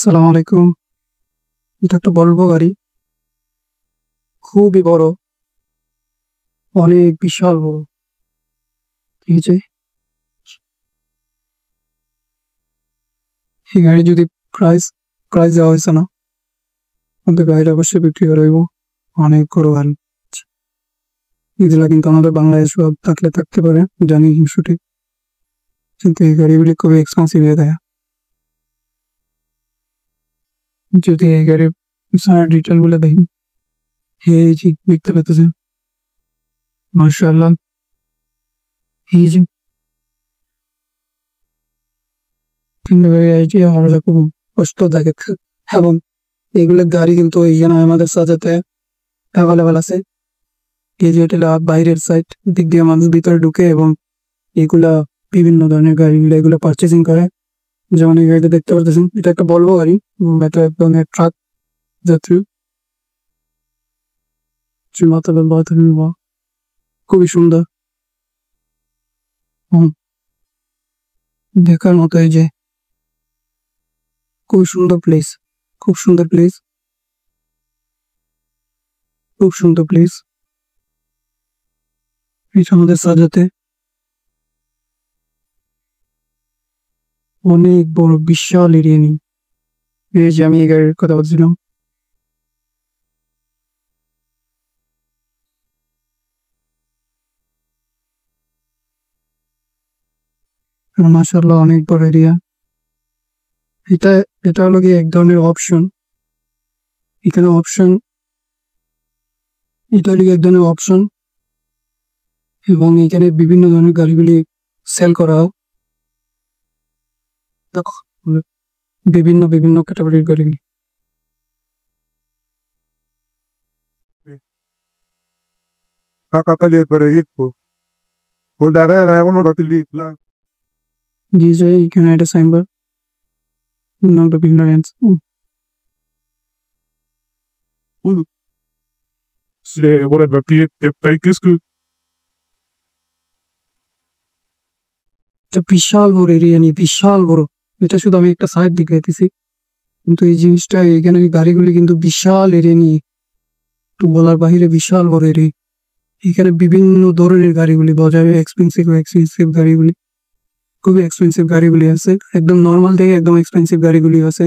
আসসালামু আলাইকুম। এটা একটা ভলভো গাড়ি। খুবই বড়, অনেক বিশাল বড়। এই যে এই গাড়ি যদি প্রাইস প্রাইস দেওয়া হয়েছে না, কিন্তু গাড়িটা অবশ্যই বিক্রি করে হইব। অনেক বড় গাড়ি। এগুলা কিন্তু আমাদের বাংলাদেশে থাকলে থাকতে পারে, জানি সঠিক, কিন্তু এই গাড়িগুলি খুবই এক্সপেন্সিভ হয়ে থাকে। যদি এই গাড়ির ডিটেল গুলো দেখি, এই যে দেখতে পাচ্ছেন, মার্শাল্লাহ, এই যে কিন্তু এই যে আমরা খুব কষ্টদায়ক, এবং এগুলো গাড়ি কিন্তু এইখানে আমাদের সাথে অ্যাভেলেবেল আছে। এই যে এটা বাইরের সাইড দিক দিয়ে মানুষ ভিতরে ঢুকে এবং এগুলা বিভিন্ন ধরনের গাড়িগুলো এগুলো পারচেসিং করে। যেমন এই গাড়িটা দেখতে পাচ্ছেন, এটা একটা বলবো গাড়ি, এটা এক ধরনের ট্রাক জাতীয়। খুবই সুন্দর, হুম, দেখার মতো। এই যে খুব সুন্দর প্লেস, খুব সুন্দর প্লেস, খুব সুন্দর প্লেস। এটা আমাদের সাজাতে অনেক বড় বিশাল এরিয়া নিয়ে। এই যে আমি এই গাড়ির কথা বলছিলাম, মাশাআল্লাহ অনেক বড় এরিয়া। এটা এটা হলো কি এক ধরনের অপশন। এখানে অপশন, এটা হলো এক ধরনের অপশন, এবং এখানে বিভিন্ন ধরনের গাড়িগুলি সেল করা হয়। দেখো, বিভিন্ন বিভিন্ন ক্যাটাগরির গাড়িগুলি। Kakakalia para iko. Kundara na uno ratili la. জি যে এখানে একটা signboard, not ignorance. Se ora bati tai kisku. এটা বিশাল বড় এরিয়া নিয়ে, বিশাল বড়। এটা শুধু আমি একটা সাইড দিকে দিতেছি, কিন্তু এই জিনিসটা এখানে এই গাড়িগুলি কিন্তু বিশাল এরিয়া নিয়ে, একটু বলার বাহিরে বিশাল বড় এরিয়া। এখানে বিভিন্ন ধরনের গাড়িগুলি পাওয়া যাবে, এক্সপেন্সিভ এক্সপেন্সিভ গাড়িগুলি, খুবই এক্সপেন্সিভ গাড়িগুলি আছে, একদম নর্মাল থেকে একদম এক্সপেন্সিভ গাড়িগুলি আছে।